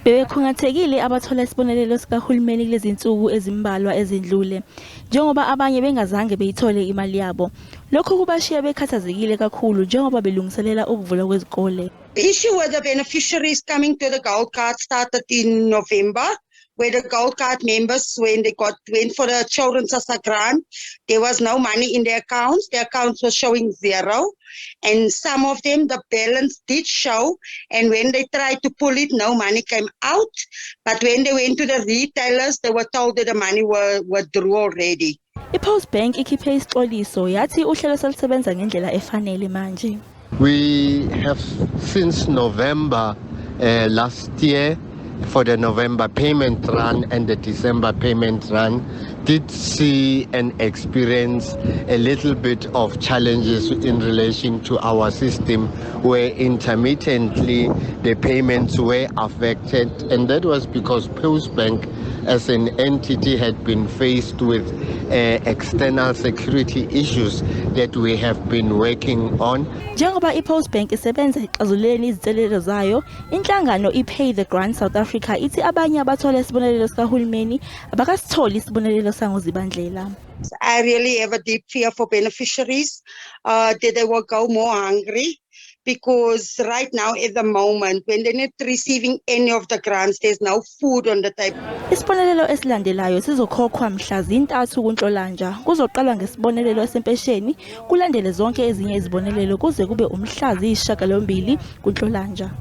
Bebekhungathekile abathola isibonelelo sikahulumeni kulezi insuku ezimbalwa ezindlule njengoba abanye bengazange beyithole imali yabo. Lokho kubashiya bekhathazekile kakhulu njengoba belungiselela ukuvula kwezikole. The issue with the beneficiaries coming to the gold card started in November, where the gold card members, when they went for the children's SASSA grant, there was no money in their accounts. Their accounts were showing zero, and some of them, the balance did show, and when they tried to pull it, no money came out. But when they went to the retailers, they were told that the money were drew already. I-Post Bank ikhiphe isixoliso yathi uhlelo selusebenza ngendlela efanele manje. We have since November last year, for the November payment run and the December payment run, did see and experience a little bit of challenges in relation to our system, where intermittently the payments were affected, and that was because Post Bank as an entity had been faced with external security issues that we have been working on. Njengoba i-Post Bank isebenza ixazululeni izinselelo zayo, inhlangano iPay the Grant South Africa ithi abanye abathola isibonelelo sikahulumeni abakasitholi isibonelelo sangozibandlela. I really have a deep fear for beneficiaries that they will go more hungry, because right now at the moment when they're not receiving any of the grants, there's no food on the table. Isibonelelo esilandelayo sizokhokhwa mhla zi-3 kuNhlolanja. Kuzoqalwa ngesibonelelo esempesheni kulandele zonke ezinye izibonelelo kuze kube umhla zi-9 kuNhlolanja.